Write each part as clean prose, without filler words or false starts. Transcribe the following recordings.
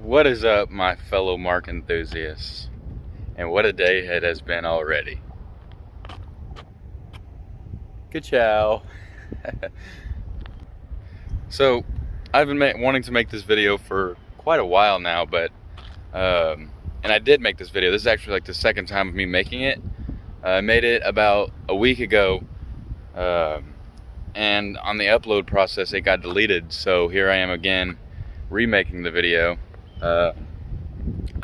What is up, my fellow Mark enthusiasts? And what a day it has been already. Good chow. So, I've been wanting to make this video for quite a while now, but and I did make this video. This is actually like the second time of me making it. I made it about a week ago, and on the upload process it got deleted, so here I am again remaking the video. I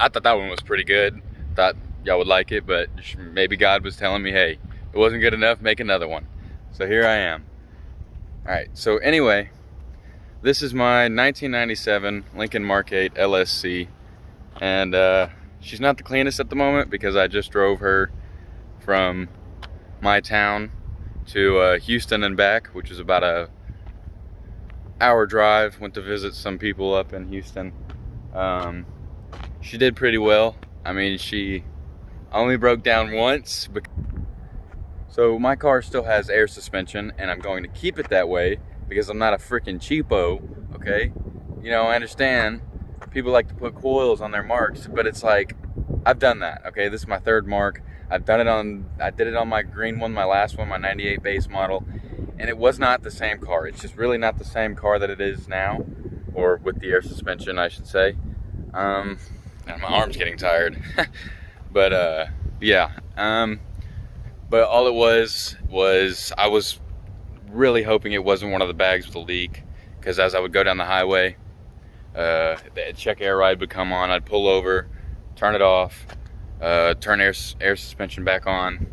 thought that one was pretty good. Thought y'all would like it, but maybe God was telling me, hey, it wasn't good enough, make another one. So here I am. Alright, so anyway, this is my 1997 Lincoln Mark VIII LSC, and she's not the cleanest at the moment because I just drove her from my town to Houston and back, which is about a hour drive. Went to visit some people up in Houston. She did pretty well. I mean, she only broke down once. So my car still has air suspension, and I'm going to keep it that way because I'm not a freaking cheapo, okay? You know, I understand people like to put coils on their Marks, but it's like, I've done that, okay? This is my third Mark. I did it on my green one, my last one, my 98 base model, and it was not the same car. It's just really not the same car that it is now, or with the air suspension, I should say. And my arm's getting tired. But yeah. But all it was I was really hoping it wasn't one of the bags with a leak, because as I would go down the highway, the check air ride would come on. I'd pull over, turn it off, turn air suspension back on,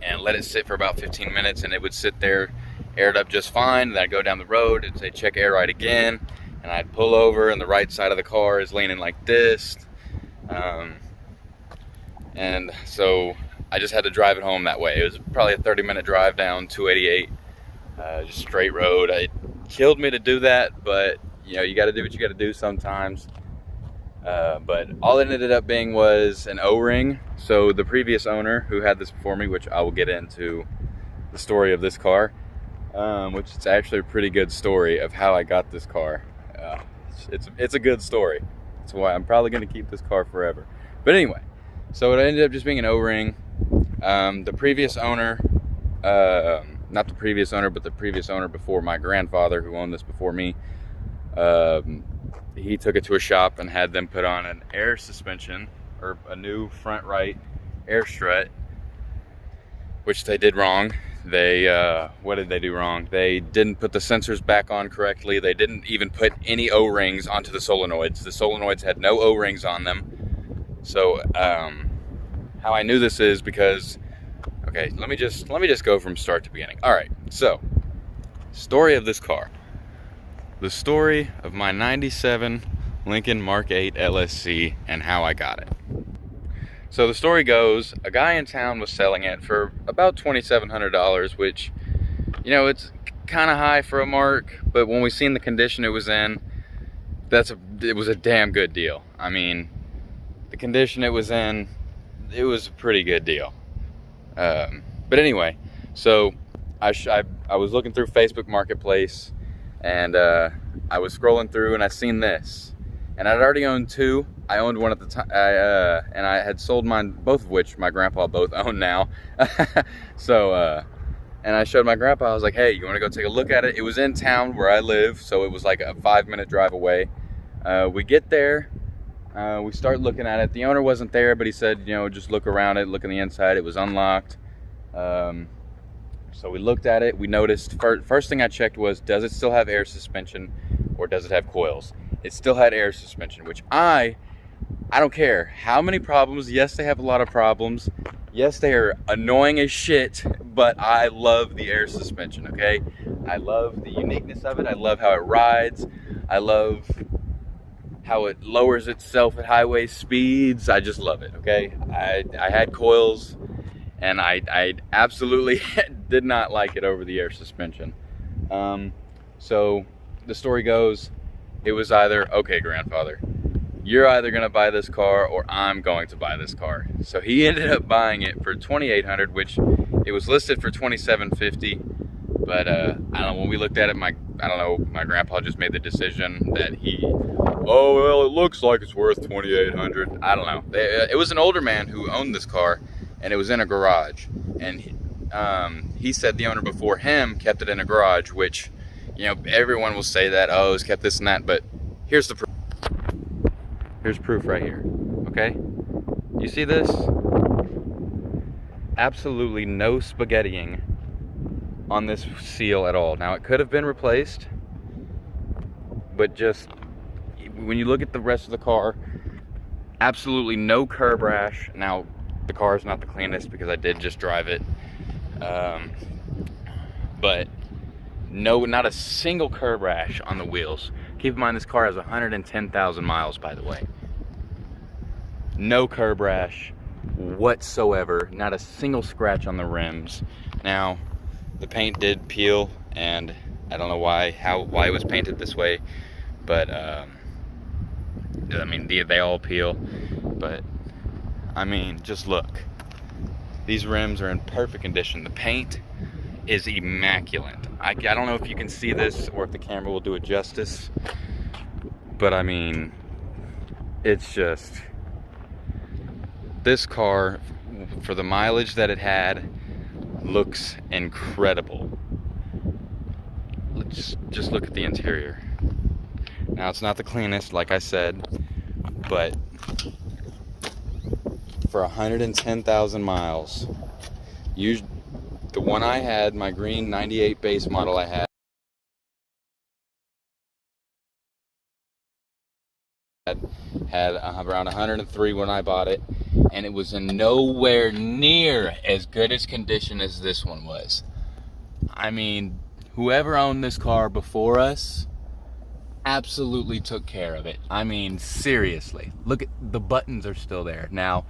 and let it sit for about 15 minutes, and it would sit there aired up just fine. Then I'd go down the road and say check air ride again, and I'd pull over, and the right side of the car is leaning like this, and so I just had to drive it home that way. It was probably a 30-minute drive down 288, just straight road. It killed me to do that, but you know, you got to do what you got to do sometimes. But all it ended up being was an O-ring. So the previous owner who had this before me, which I will get into the story of this car, which is actually a pretty good story of how I got this car. It's a good story. That's why I'm probably going to keep this car forever. But anyway, so it ended up just being an O-ring. The previous owner, not the previous owner, but the previous owner before my grandfather, who owned this before me, he took it to a shop and had them put on an air suspension, or a new front right air strut, which they did wrong. They, what did they do wrong? They didn't put the sensors back on correctly. They didn't even put any O-rings onto the solenoids. The solenoids had no O-rings on them. So, how I knew this is because, okay, let me just go from start to beginning. All right, so, story of this car. The story of my 97 Lincoln Mark VIII LSC and how I got it. So the story goes, a guy in town was selling it for about $2,700, which, you know, it's kind of high for a Mark, but when we seen the condition it was in, it was a damn good deal. I mean, the condition it was in, it was a pretty good deal. But anyway, so I was looking through Facebook Marketplace, and I was scrolling through and I seen this, and I'd already owned two. I owned one at the time, and I had sold mine, both of which my grandpa both own now. So, and I showed my grandpa. I was like, hey, you want to go take a look at it? It was in town where I live, so it was like a 5-minute drive away. We get there, we start looking at it. The owner wasn't there, but he said, you know, just look around it, look on the inside. It was unlocked. So we looked at it. We noticed, first thing I checked was, does it still have air suspension, or does it have coils? It still had air suspension, which I don't care how many problems. Yes, they have a lot of problems. Yes, they are annoying as shit, but I love the air suspension, okay? I love the uniqueness of it. I love how it rides. I love how it lowers itself at highway speeds. I just love it, okay? I had coils, and I absolutely did not like it over the air suspension. So the story goes, it was either, okay, grandfather, you're either going to buy this car or I'm going to buy this car. So he ended up buying it for $2,800, which it was listed for $2,750. But I don't know, when we looked at it, I don't know, my grandpa just made the decision that oh, well, it looks like it's worth $2,800. I don't know. It was an older man who owned this car, and it was in a garage. And he said the owner before him kept it in a garage, which, you know, everyone will say that, oh, it's kept this and that, but here's the proof. Here's proof right here, okay? You see this? Absolutely no spaghettiing on this seal at all. Now, it could have been replaced, but just when you look at the rest of the car, absolutely no curb rash. Now, the car is not the cleanest because I did just drive it, but no, not a single curb rash on the wheels. Keep in mind, this car has 110,000 miles, by the way. No curb rash whatsoever, not a single scratch on the rims. Now, the paint did peel, and I don't know why it was painted this way, but I mean, they all peel, but I mean, just look. These rims are in perfect condition. The paint is immaculate. I don't know if you can see this or if the camera will do it justice, but I mean, it's just, this car, for the mileage that it had, looks incredible. Just look at the interior. Now, it's not the cleanest, like I said, but for 110,000 miles, the one I had, my green 98 base model I had around 103 when I bought it, and it was in nowhere near as good as condition as this one was. I mean, whoever owned this car before us absolutely took care of it. I mean, seriously, look at the buttons are still there. Now,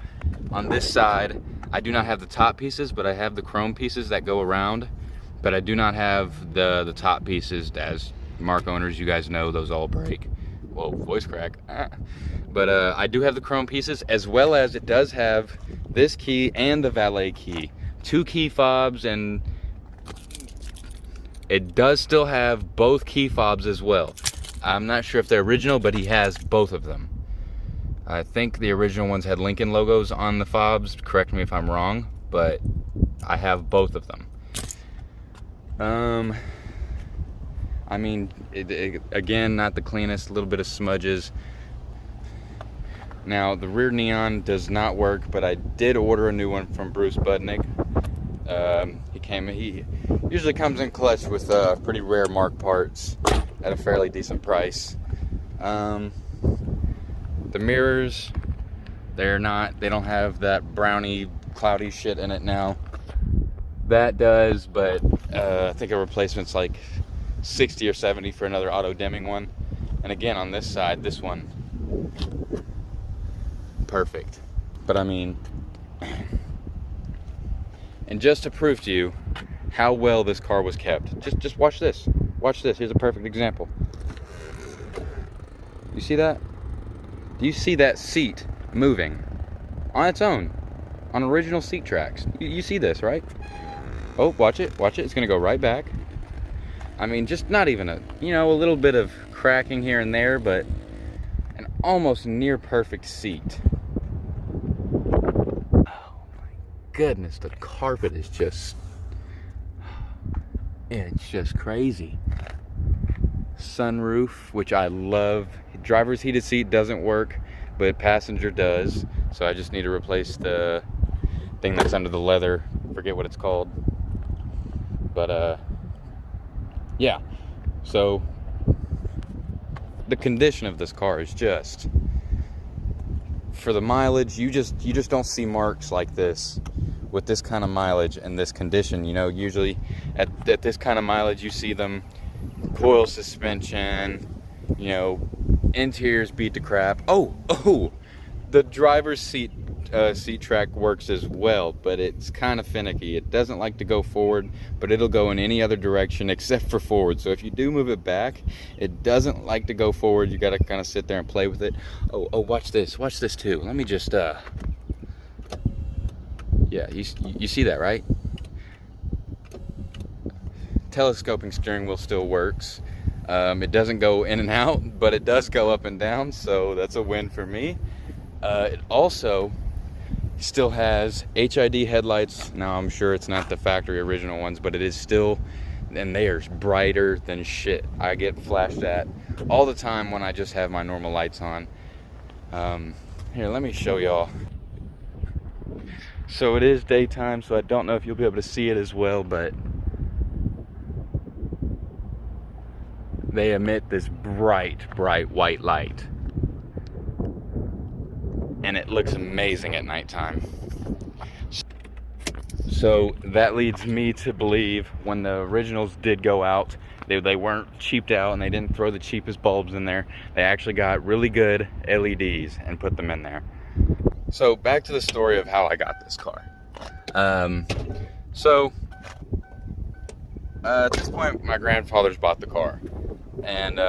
on this side, I do not have the top pieces, but I have the chrome pieces that go around, but I do not have the top pieces. As Mark owners, you guys know those all break. Whoa, voice crack. But I do have the chrome pieces, as well as it does have this key and the valet key. 2 key fobs, and it does still have both key fobs as well. I'm not sure if they're original, but he has both of them. I think the original ones had Lincoln logos on the fobs. Correct me if I'm wrong, but I have both of them. I mean, again, not the cleanest, a little bit of smudges. Now, the rear neon does not work, but I did order a new one from Bruce Budnick. He usually comes in clutch with pretty rare Mark parts at a fairly decent price. The mirrors, they don't have that browny, cloudy shit in it now. That does, but I think a replacement's like 60 or 70 for another auto dimming one. And again, on this side, this one, perfect. But I mean, and just to prove to you how well this car was kept, just watch this. Watch this. Here's a perfect example. You see that? Do you see that seat moving on its own on original seat tracks? You see this, right? Oh, watch it. Watch it. It's going to go right back. I mean, just not even a little bit of cracking here and there, but an almost near perfect seat. Oh my goodness, the carpet is just, it's just crazy. Sunroof, which I love. Driver's heated seat doesn't work, but passenger does. So I just need to replace the thing that's under the leather. Forget what it's called. But yeah. So the condition of this car is just, for the mileage, you just don't see marks like this with this kind of mileage and this condition. You know, usually at this kind of mileage, you see them coil suspension, you know, interiors beat to crap. Oh, the driver's seat track works as well, but it's kind of finicky. It doesn't like to go forward, but it'll go in any other direction except for forward. So if you do move it back, it doesn't like to go forward. You got to kind of sit there and play with it. Oh, watch this too. Let me just yeah, you see that, right? Telescoping steering wheel still works. It doesn't go in and out, but it does go up and down, so that's a win for me. It also still has HID headlights. Now I'm sure it's not the factory original ones, but it is still, and they are brighter than shit. I get flashed at all the time when I just have my normal lights on. Here, let me show y'all. So it is daytime, so I don't know if you'll be able to see it as well, but they emit this bright white light. And it looks amazing at nighttime. So that leads me to believe when the originals did go out, they weren't cheaped out and they didn't throw the cheapest bulbs in there. They actually got really good LEDs and put them in there. So back to the story of how I got this car. At this point, my grandfather's bought the car. And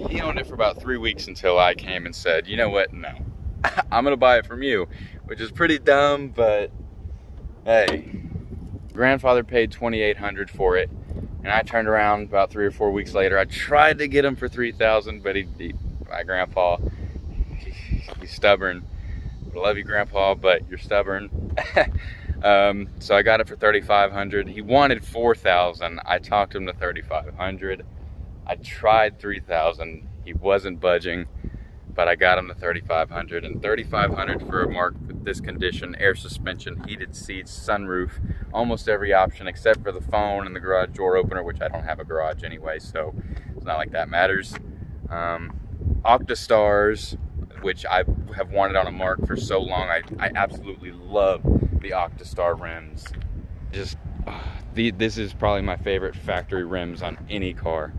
he owned it for about 3 weeks until I came and said, you know what, no. I'm gonna buy it from you, which is pretty dumb, but hey. Grandfather paid $2,800 for it, and I turned around about 3 or 4 weeks later. I tried to get him for $3,000, but my grandpa, he's stubborn. I love you, Grandpa, but you're stubborn. So I got it for $3,500. He wanted $4,000. I talked him to $3,500. I tried $3,000. He wasn't budging, but I got him to $3,500. And $3,500 for a Mark with this condition, air suspension, heated seats, sunroof, almost every option except for the phone and the garage door opener, which I don't have a garage anyway, so it's not like that matters. Octastars, which I have wanted on a Mark for so long. I absolutely love the Octastar rims. Just this is probably my favorite factory rims on any car.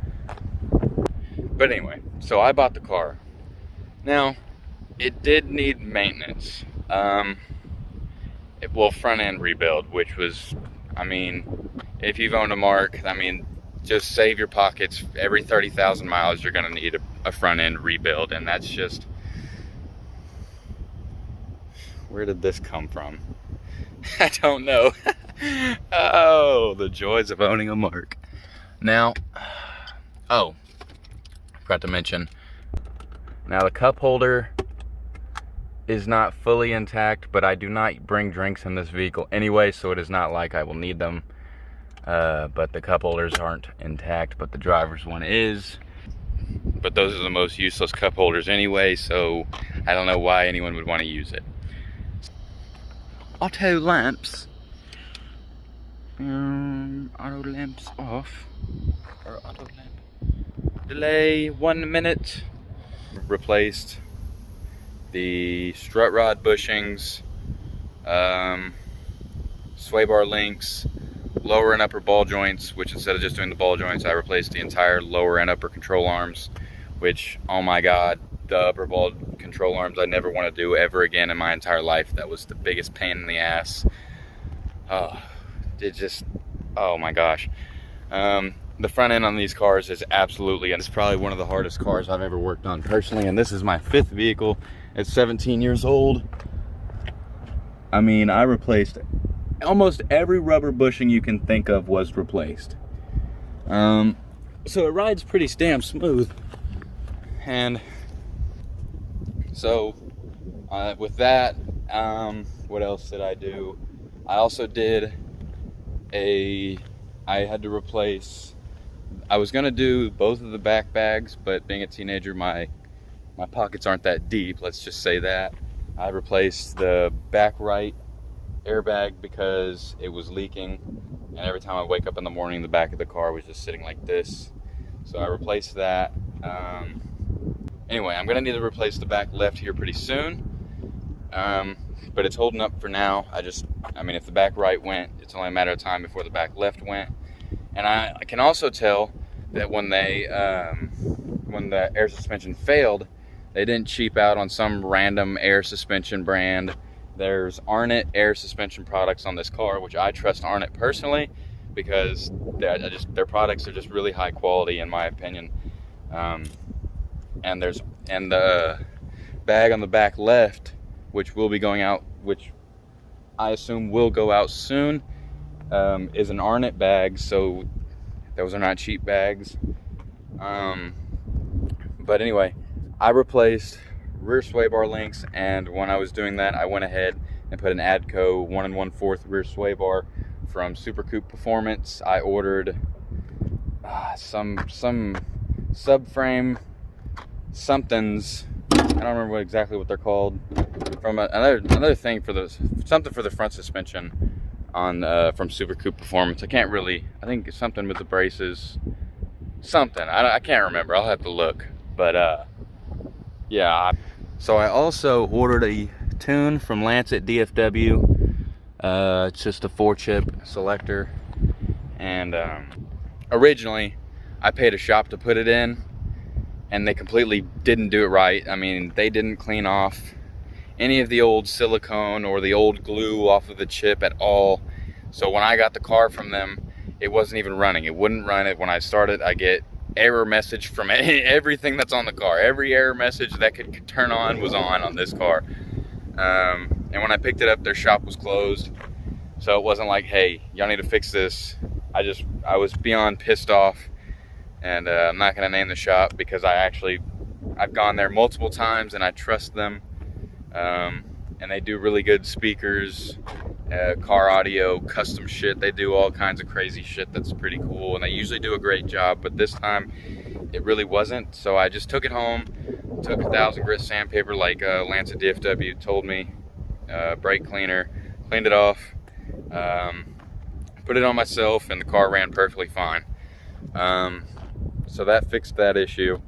But anyway, so I bought the car. Now, it did need maintenance. Well, front end rebuild, which was, I mean, if you've owned a Mark, I mean, just save your pockets. Every 30,000 miles, you're gonna need a front end rebuild, and that's just, where did this come from? I don't know. Oh, the joys of owning a Mark. Now, oh, I forgot to mention, now the cup holder is not fully intact, but I do not bring drinks in this vehicle anyway, so it is not like I will need them. But the cup holders aren't intact, but the driver's one is. But those are the most useless cup holders anyway, so I don't know why anyone would want to use it. Auto lamps. Auto lamps off. Or auto lamp. Delay 1 minute. Replaced the strut rod bushings, sway bar links, lower and upper ball joints, which instead of just doing the ball joints, I replaced the entire lower and upper control arms, which, oh my God, the upper ball control arms I never want to do ever again in my entire life. That was the biggest pain in the ass. It just, oh my gosh. The front end on these cars is absolutely, and it's probably one of the hardest cars I've ever worked on personally, and this is my 5th vehicle at 17 years old. I mean, I replaced almost every rubber bushing you can think of was replaced. So it rides pretty damn smooth. And so with that, what else did I do? I also did I had to replace, I was gonna do both of the back bags, but being a teenager, my pockets aren't that deep, let's just say that. I replaced the back right airbag because it was leaking, and every time I wake up in the morning, the back of the car was just sitting like this. So I replaced that. Anyway, I'm gonna need to replace the back left here pretty soon. But it's holding up for now. I mean, if the back right went, it's only a matter of time before the back left went. And I can also tell that when the air suspension failed, they didn't cheap out on some random air suspension brand. There's Arnott air suspension products on this car, which I trust Arnott personally because their products are just really high quality in my opinion. And the bag on the back left, which will be going out, which I assume will go out soon, is an Arnott bag, so those are not cheap bags. But anyway, I replaced rear sway bar links, and when I was doing that, I went ahead and put an ADCO 1 1/4 rear sway bar from Super Coupe Performance. I ordered some subframe somethings. I don't remember exactly what they're called. From another thing for something for the front suspension on from Super Coupe Performance. I think it's something with the braces. Something I can't remember. I'll have to look. But yeah. So I also ordered a tune from Lancet DFW. It's just a 4-chip selector, and originally I paid a shop to put it in, and they completely didn't do it right. I mean, they didn't clean off any of the old silicone or the old glue off of the chip at all. So when I got the car from them, it wasn't even running. It wouldn't run it. When I started, I get error message from everything that's on the car. Every error message that could turn on was on this car. And when I picked it up, their shop was closed. So it wasn't like, hey, y'all need to fix this. I was beyond pissed off. And I'm not gonna name the shop because I've gone there multiple times and I trust them. And they do really good speakers, car audio, custom shit. They do all kinds of crazy shit that's pretty cool, and they usually do a great job, but this time it really wasn't. So I just took it home, took 1,000 grit sandpaper like Lancet DFW told me, brake cleaner, cleaned it off, put it on myself, and the car ran perfectly fine. So that fixed that issue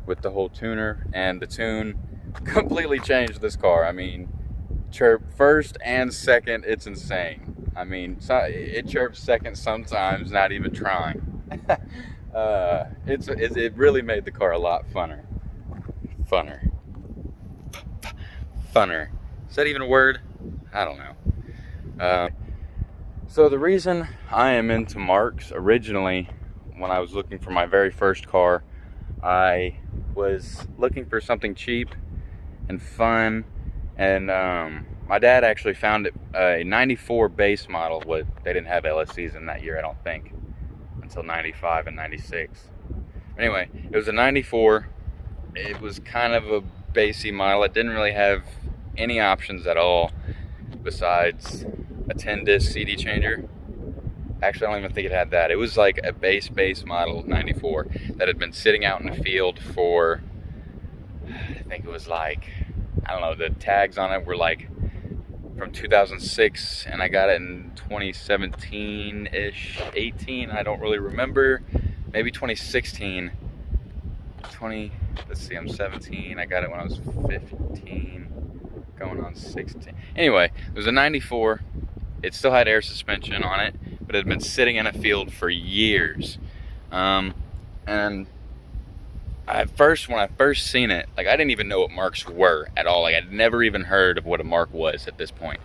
with the whole tuner, and the tune completely changed this car. I mean, chirp first and second, it's insane. I mean, it chirps second sometimes, not even trying. It really made the car a lot funner. Is that even a word? I don't know. So the reason I am into Marks, originally when I was looking for my very first car, I was looking for something cheap and fun, and my dad actually found it a 94 base model. They didn't have LSCs in that year, I don't think, until 95 and 96. Anyway, it was a 94. It was kind of a basey model. It didn't really have any options at all besides a 10-disc CD changer. Actually, I don't even think it had that. It was like a base model 94 that had been sitting out in the field for, I think it was like, I don't know, the tags on it were like from 2006, and I got it in 2017-ish, 18, I don't really remember, maybe 2016, let's see, I'm 17, I got it when I was 15, going on 16. Anyway, it was a 94, it still had air suspension on it, but it had been sitting in a field for years. And when I first seen it, like, I didn't even know what Marks were at all. Like, I'd never even heard of what a Mark was at this point.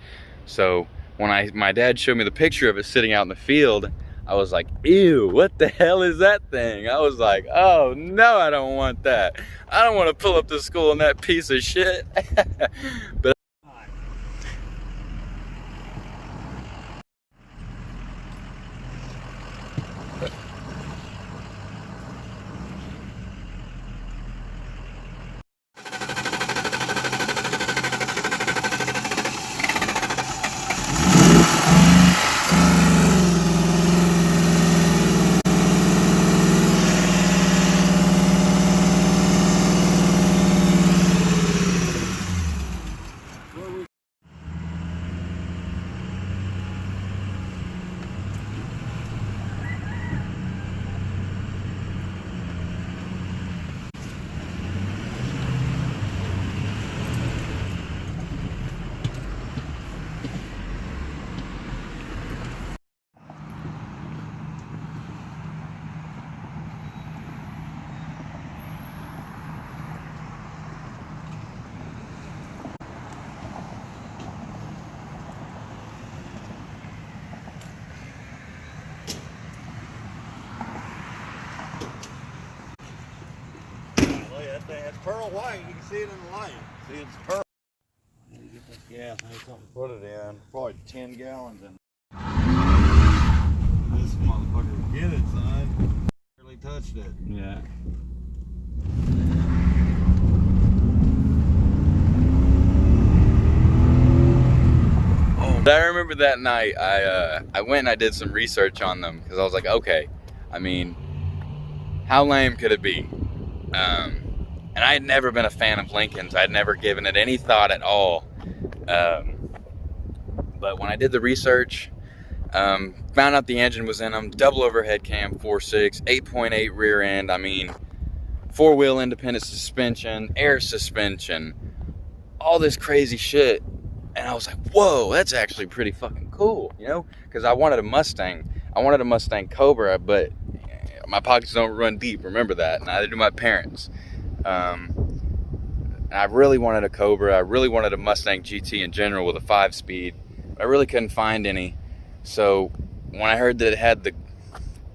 So when my dad showed me the picture of it sitting out in the field, I was like, ew, what the hell is that thing? I was like, oh no, I don't want that. I don't want to pull up to school in that piece of shit. But It's pearl white. You can see it in the light. See, it's pearl. Yeah, there's something to put it in. Probably 10 gallons in. This motherfucker will get it, son. Barely touched it. Yeah. Oh, I remember that night I went and I did some research on them because I was like, okay, I mean, how lame could it be? And I had never been a fan of Lincolns. I had never given it any thought at all. But when I did the research, found out the engine was in them, double overhead cam, 4.6, 8.8 rear end. I mean, 4-wheel independent suspension, air suspension, all this crazy shit. And I was like, whoa, that's actually pretty fucking cool, you know? Because I wanted a Mustang. I wanted a Mustang Cobra, but my pockets don't run deep, remember that. Neither do my parents. I really wanted a Cobra. I really wanted a Mustang GT in general with a 5-speed. I really couldn't find any. So when I heard that it had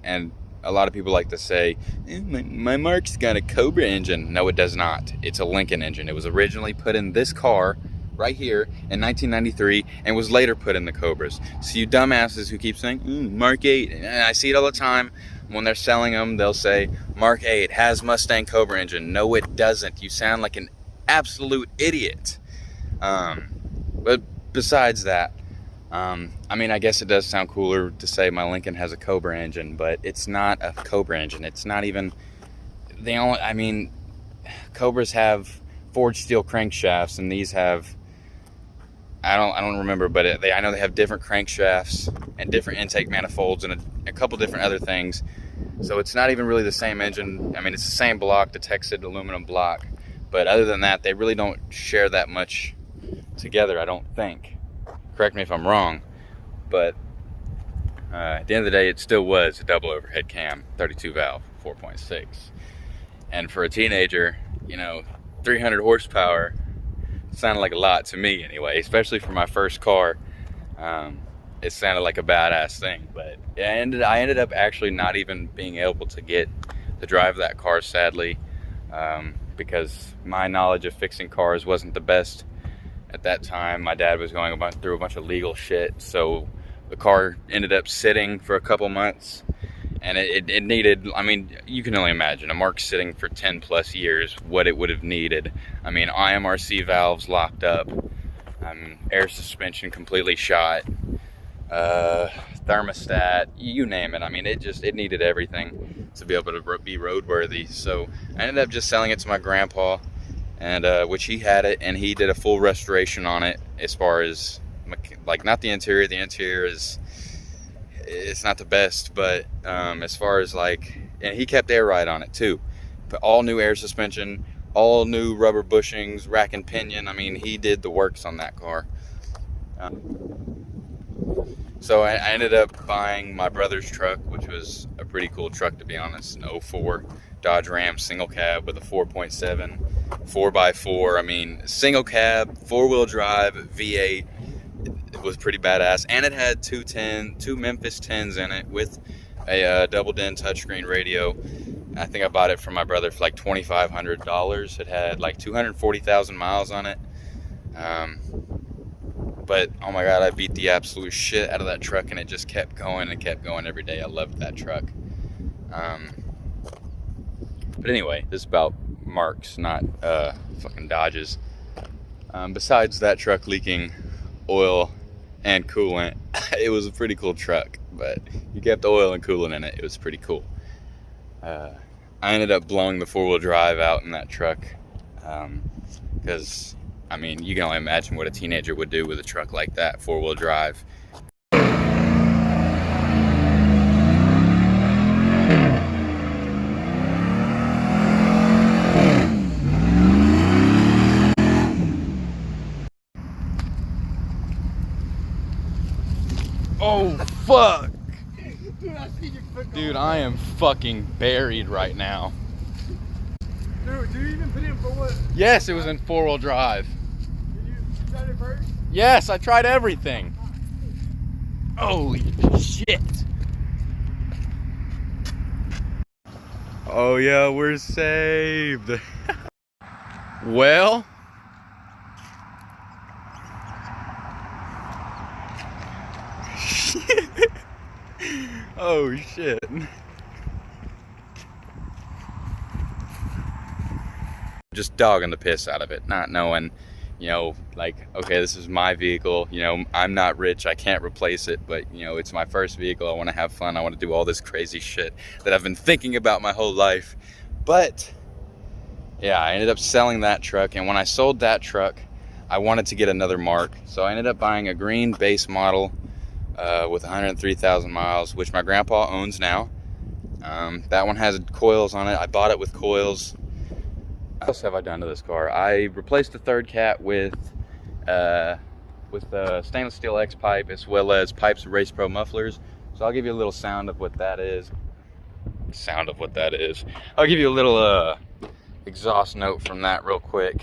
and a lot of people like to say, my Mark's got a Cobra engine. No, it does not. It's a Lincoln engine. It was originally put in this car right here in 1993 and was later put in the Cobras. So you dumbasses who keep saying, Mark VIII, and I see it all the time. When they're selling them, they'll say, Mark VIII has Mustang Cobra engine. No, it doesn't. You sound like an absolute idiot. But besides that, I mean, I guess it does sound cooler to say my Lincoln has a Cobra engine, but it's not a Cobra engine. It's not even I mean, Cobras have forged steel crankshafts, and these have, I don't remember, but I know they have different crankshafts and different intake manifolds and a couple different other things. So it's not even really the same engine. I mean, it's the same block, the Texas aluminum block, but other than that, they really don't share that much together, I don't think. Correct me if I'm wrong, but at the end of the day, it still was a double overhead cam, 32 valve, 4.6. And for a teenager, you know, 300 horsepower sounded like a lot to me anyway, especially for my first car. It sounded like a badass thing, but I ended up actually not even being able to get to drive that car, sadly, because my knowledge of fixing cars wasn't the best at that time. My dad was going through a bunch of legal shit, so the car ended up sitting for a couple months, and it needed, I mean, you can only imagine a Mark sitting for 10 plus years, what it would have needed. I mean, IMRC valves locked up, air suspension completely shot, thermostat, you name it. I mean, it needed everything to be able to be roadworthy. So I ended up just selling it to my grandpa, and which he had it, and he did a full restoration on it, as far as like, not the interior. The interior it's not the best, but as far as like, and he kept air ride on it too, but all new air suspension, all new rubber bushings, rack and pinion. I mean, he did the works on that car. So I ended up buying my brother's truck, which was a pretty cool truck, to be honest, an 04 Dodge Ram single cab with a 4.7 4x4. I mean, single cab, 4-wheel drive, V8. It was pretty badass, and it had two Memphis 10s in it with a double din touchscreen radio. I think I bought it from my brother for like $2,500. It had like 240,000 miles on it. But oh my god, I beat the absolute shit out of that truck, and it just kept going and kept going every day. I loved that truck. But anyway, this is about Marks, not fucking Dodges. Besides that truck leaking oil and coolant, it was a pretty cool truck, but you kept oil and coolant in it. It was pretty cool. I ended up blowing the 4-wheel drive out in that truck, because I mean, you can only imagine what a teenager would do with a truck like that, 4-wheel drive. Oh, fuck! Dude, I am fucking buried right now. Dude, do you even put in for what? Yes, it was in 4-wheel drive. Did you try it first? Yes, I tried everything. Holy shit. Oh yeah, we're saved. Well, oh shit. just dogging the piss out of it, not knowing, you know, like, okay, this is my vehicle, you know, I'm not rich, I can't replace it, but, you know, it's my first vehicle, I want to have fun, I want to do all this crazy shit that I've been thinking about my whole life. But yeah, I ended up selling that truck, and when I sold that truck, I wanted to get another Mark, so I ended up buying a green base model with 103,000 miles, which my grandpa owns now. That one has coils on it. I bought it with coils. What else have I done to this car? I replaced the third cat with stainless steel X pipe, as well as Pipes Race Pro mufflers. So I'll give you a little sound of what that is. I'll give you a little exhaust note from that real quick.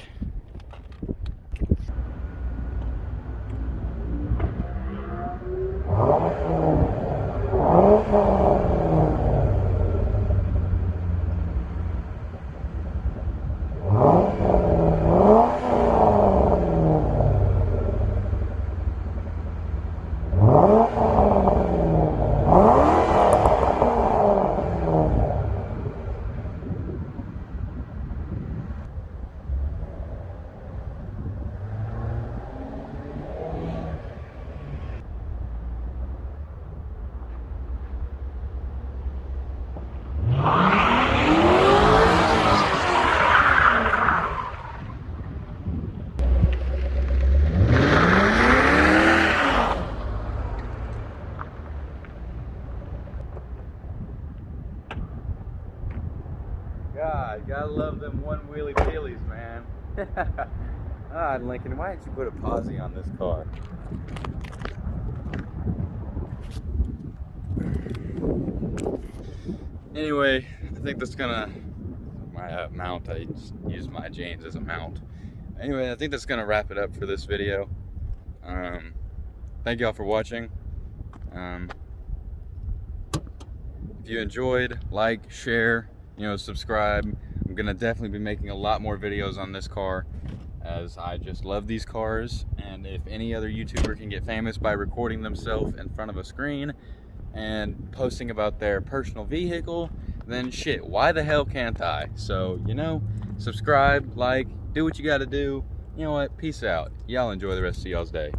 God, gotta love them one wheelie wheelies, man. Ah, Lincoln, why didn't you put a posi on this car? Anyway, I think that's gonna, my mount, I just use my jeans as a mount. Anyway, I think that's gonna wrap it up for this video. Thank y'all for watching. If you enjoyed, like, share, you know, subscribe. I'm gonna definitely be making a lot more videos on this car, as I just love these cars, and if any other YouTuber can get famous by recording themselves in front of a screen and posting about their personal vehicle, then shit, why the hell can't I? So, you know, subscribe, like, do what you gotta do. You know what, peace out. Y'all enjoy the rest of y'all's day.